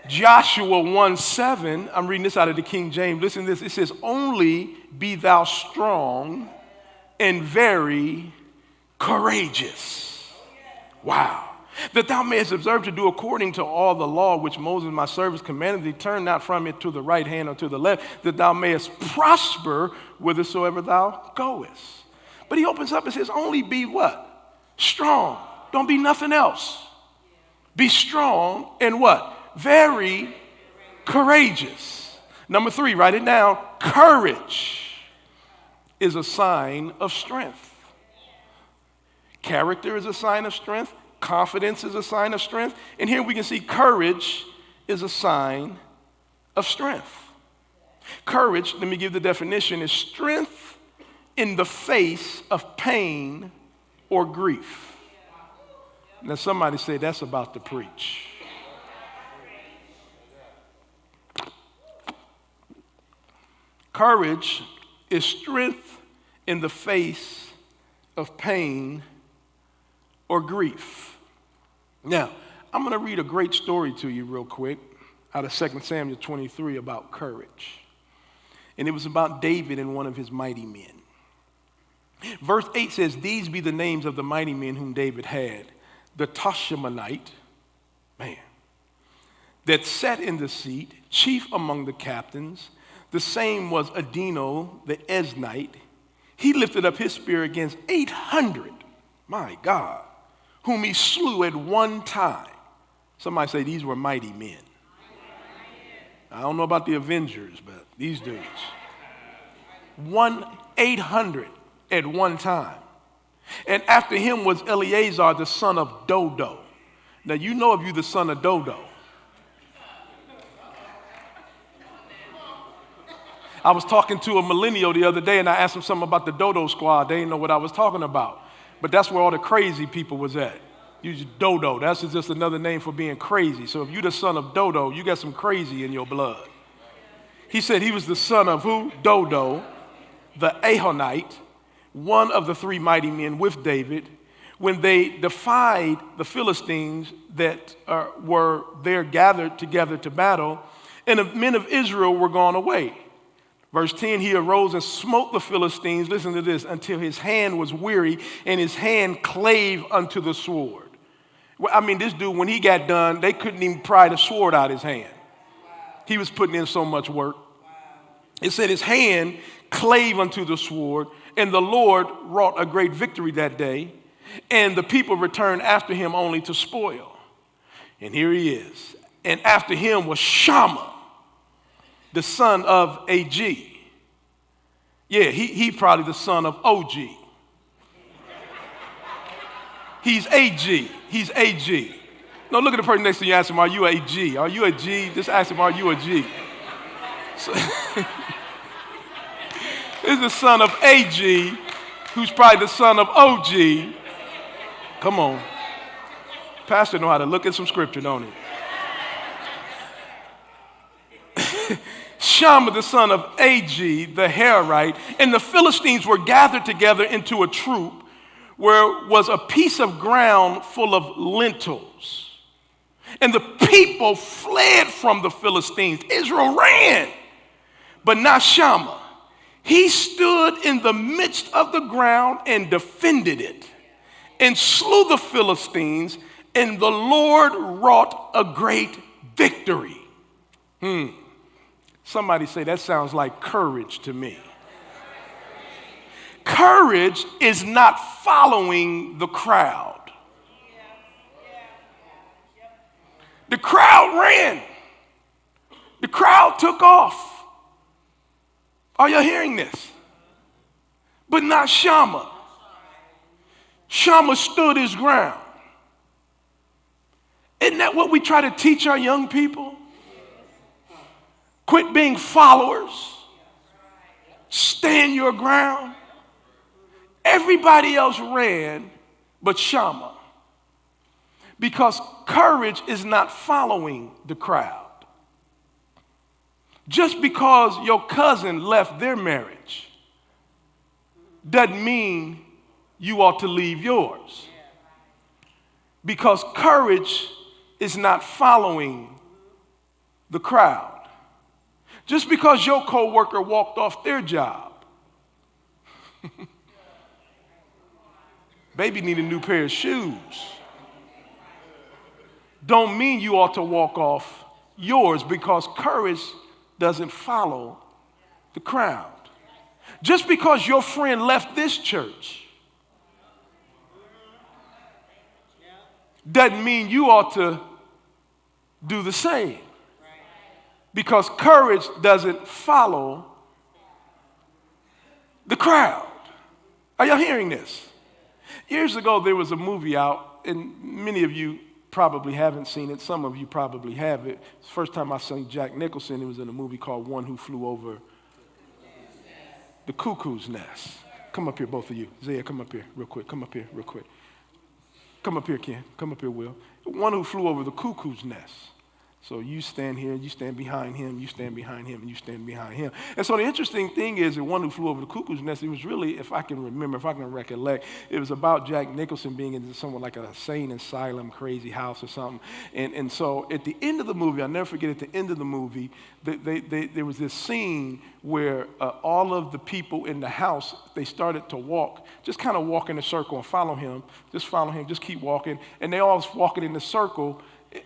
Joshua 1:7, I'm reading this out of the King James. Listen to this. It says, only be thou strong and very courageous. Wow. That thou mayest observe to do according to all the law which Moses my servant commanded thee, turn not from it to the right hand or to the left, that thou mayest prosper whithersoever thou goest. But he opens up and says, only be what? Strong. Don't be nothing else. Be strong and what? Very courageous. Number 3, write it down. Courage is a sign of strength. Character is a sign of strength. Confidence is a sign of strength. And here we can see courage is a sign of strength. Courage, let me give the definition, is strength in the face of pain or grief. Now somebody say that's about to preach. Courage is strength in the face of pain or grief. Now, I'm going to read a great story to you real quick out of 2 Samuel 23 about courage. And it was about David and one of his mighty men. Verse 8 says, these be the names of the mighty men whom David had. The Tashmonite, man, that sat in the seat, chief among the captains. The same was Adino, the Eznite. He lifted up his spear against 800, my God, whom he slew at one time. Somebody say these were mighty men. I don't know about the Avengers, but these dudes. 800 at one time. And after him was Eleazar, the son of Dodo. Now, you know if you're the son of Dodo. I was talking to a millennial the other day, and I asked him something about the Dodo Squad. They didn't know what I was talking about. But that's where all the crazy people was at. You just Dodo. That's just another name for being crazy. So if you're the son of Dodo, you got some crazy in your blood. He said he was the son of who? Dodo, the Ahonite, one of the 3 mighty men with David, when they defied the Philistines that were there gathered together to battle, and the men of Israel were gone away. Verse 10, he arose and smote the Philistines, listen to this, until his hand was weary and his hand clave unto the sword. Well, I mean, this dude, when he got done, they couldn't even pry the sword out of his hand. He was putting in so much work. It said his hand clave unto the sword, and the Lord wrought a great victory that day, and the people returned after him only to spoil. And here he is. And after him was Shammah, the son of A.G. Yeah, he probably the son of O.G. He's A.G. He's A.G. No, look at the person next to you and ask him, are you a G? Are you a G? Just ask him, are you a G? So, this is the son of A.G., who's probably the son of O.G. Come on. Pastor know how to look at some scripture, don't he? Shammah, the son of A.G., the Herite, and the Philistines were gathered together into a troop where was a piece of ground full of lentils. And the people fled from the Philistines. Israel ran, but not Shammah. He stood in the midst of the ground and defended it and slew the Philistines, and the Lord wrought a great victory. Somebody say, that sounds like courage to me. Courage is not following the crowd. The crowd ran. The crowd took off. Are you hearing this? But not Shammah. Shammah stood his ground. Isn't that what we try to teach our young people? Quit being followers. Stand your ground. Everybody else ran but Shammah. Because courage is not following the crowd. Just because your cousin left their marriage doesn't mean you ought to leave yours. Because courage is not following the crowd. Just because your coworker walked off their job, baby need a new pair of shoes, don't mean you ought to walk off yours, because courage doesn't follow the crowd. Just because your friend left this church doesn't mean you ought to do the same, because courage doesn't follow the crowd. Are y'all hearing this? Years ago, there was a movie out, and many of you probably haven't seen it. Some of you probably have it. It's the first time I saw Jack Nicholson. It was in a movie called One Who Flew Over the Cuckoo's Nest. Come up here, both of you. Zaya, come up here real quick. Come up here real quick. Come up here, Ken. Come up here, Will. One Who Flew Over the Cuckoo's Nest. So you stand here, you stand behind him, you stand behind him, and you stand behind him. And so the interesting thing is that One Who Flew Over the Cuckoo's Nest, it was really, if I can remember, if I can recollect, it was about Jack Nicholson being in somewhat like a sane asylum, crazy house or something. And so at the end of the movie, I'll never forget, at the end of the movie, there was this scene where all of the people in the house, they started to walk, just kind of walk in a circle and follow him, just keep walking. And they all was walking in a circle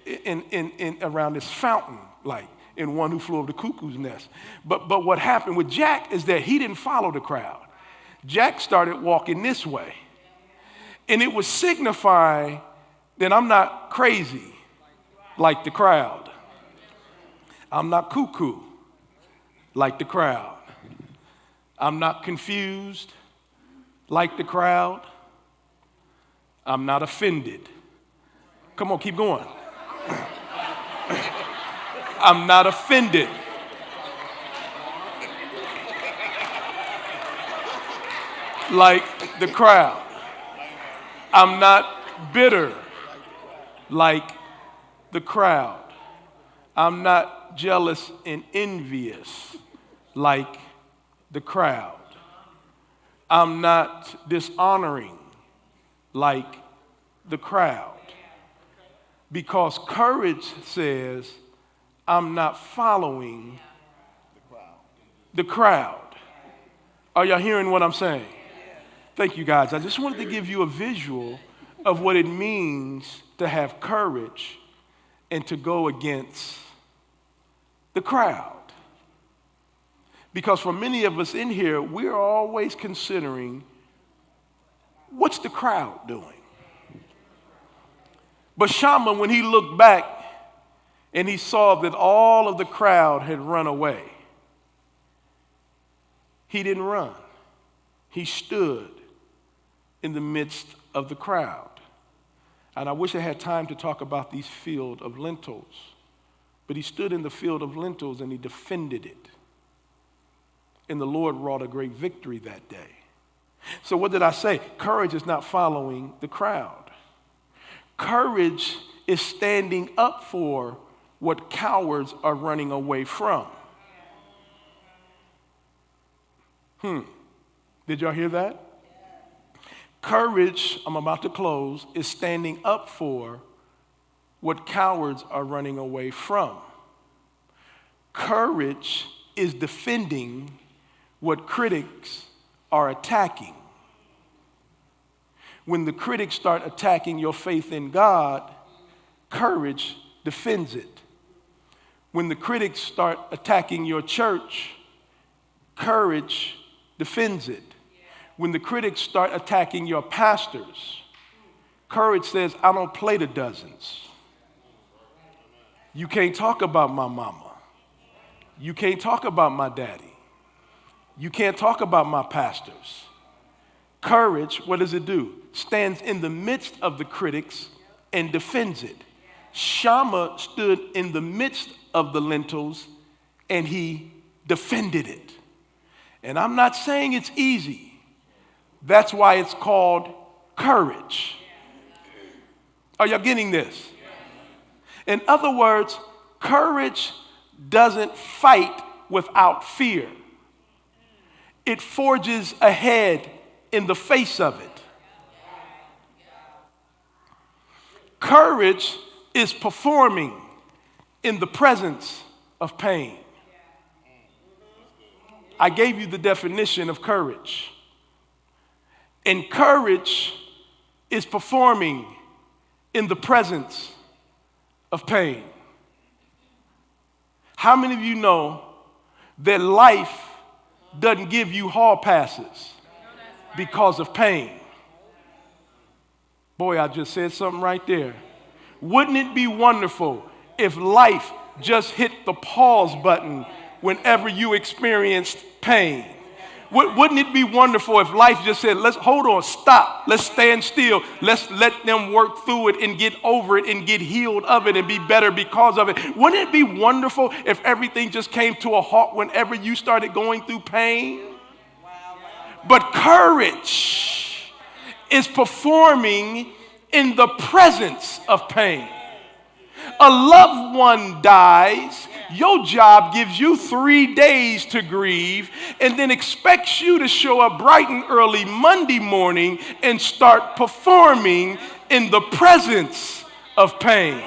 in around this fountain, like in One Who Flew Over the Cuckoo's Nest. But what happened with Jack is that he didn't follow the crowd. Jack started walking this way. And it was signifying that I'm not crazy like the crowd. I'm not cuckoo like the crowd. I'm not confused like the crowd. I'm not offended. Come on, keep going. I'm not offended like the crowd. I'm not bitter like the crowd. I'm not jealous and envious like the crowd. I'm not dishonoring like the crowd. Because courage says, I'm not following the crowd. Are y'all hearing what I'm saying? Thank you, guys. I just wanted to give you a visual of what it means to have courage and to go against the crowd. Because for many of us in here, we're always considering, what's the crowd doing? But Shammah, when he looked back and he saw that all of the crowd had run away, he didn't run. He stood in the midst of the crowd. And I wish I had time to talk about these field of lentils. But he stood in the field of lentils and he defended it. And the Lord wrought a great victory that day. So what did I say? Courage is not following the crowd. Courage is standing up for what cowards are running away from. Did y'all hear that? Courage, I'm about to close, is standing up for what cowards are running away from. Courage is defending what critics are attacking. When the critics start attacking your faith in God, courage defends it. When the critics start attacking your church, courage defends it. When the critics start attacking your pastors, courage says, I don't play the dozens. You can't talk about my mama. You can't talk about my daddy. You can't talk about my pastors. Courage, what does it do? Stands in the midst of the critics and defends it. Shammah stood in the midst of the lentils and he defended it. And I'm not saying it's easy. That's why it's called courage. Are y'all getting this? In other words, courage doesn't fight without fear. It forges ahead in the face of it. Courage is performing in the presence of pain. I gave you the definition of courage. And courage is performing in the presence of pain. How many of you know that life doesn't give you hall passes because of pain? Boy, I just said something right there. Wouldn't it be wonderful if life just hit the pause button whenever you experienced pain? Wouldn't it be wonderful if life just said, let's hold on, stop, let's stand still, let's let them work through it and get over it and get healed of it and be better because of it? Wouldn't it be wonderful if everything just came to a halt whenever you started going through pain? But courage is performing in the presence of pain. A loved one dies, your job gives you 3 days to grieve and then expects you to show up bright and early Monday morning and start performing in the presence of pain.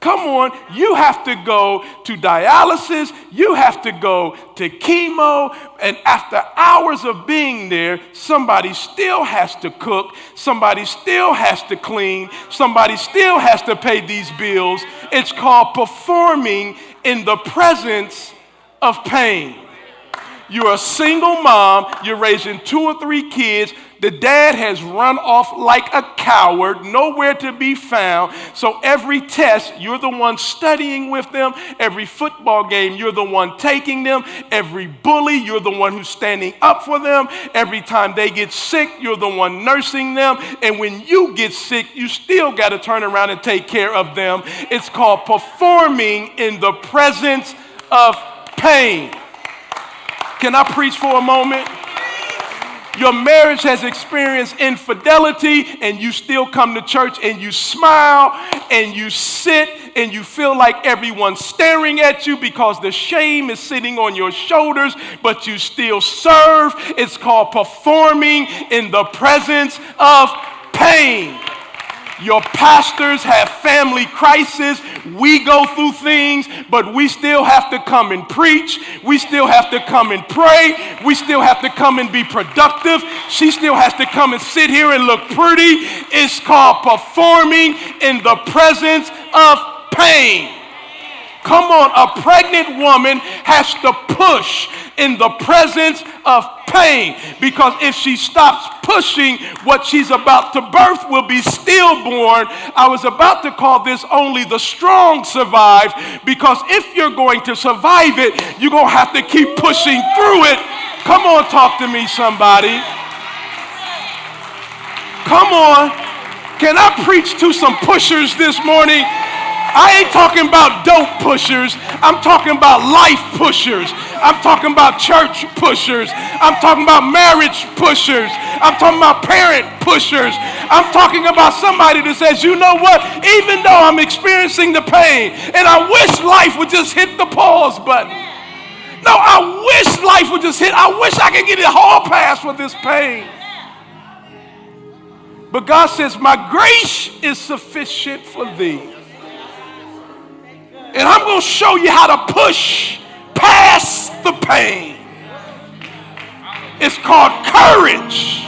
Come on, you have to go to dialysis, you have to go to chemo, and after hours of being there, somebody still has to cook, somebody still has to clean, somebody still has to pay these bills. It's called performing in the presence of pain. You're a single mom, you're raising 2 or 3 kids. The dad has run off like a coward, nowhere to be found. So every test, you're the one studying with them. Every football game, you're the one taking them. Every bully, you're the one who's standing up for them. Every time they get sick, you're the one nursing them. And when you get sick, you still got to turn around and take care of them. It's called performing in the presence of pain. Can I preach for a moment? Your marriage has experienced infidelity and you still come to church and you smile and you sit and you feel like everyone's staring at you because the shame is sitting on your shoulders, but you still serve. It's called performing in the presence of pain. Your pastors have family crisis. We go through things, but we still have to come and preach. We still have to come and pray. We still have to come and be productive. She still has to come and sit here and look pretty. It's called performing in the presence of pain. Come on, a pregnant woman has to push in the presence of pain, because if she stops pushing, what she's about to birth will be stillborn. I was about to call this only the strong survive, because if you're going to survive it, you're going to have to keep pushing through it. Come on, talk to me, somebody. Come on. Can I preach to some pushers this morning? I ain't talking about dope pushers. I'm talking about life pushers. I'm talking about church pushers. I'm talking about marriage pushers. I'm talking about parent pushers. I'm talking about somebody that says, you know what? Even though I'm experiencing the pain and I wish life would just hit the pause button. No, I wish life would just hit. I wish I could get a hall pass for this pain. But God says, my grace is sufficient for thee. And I'm going to show you how to push past the pain. It's called courage.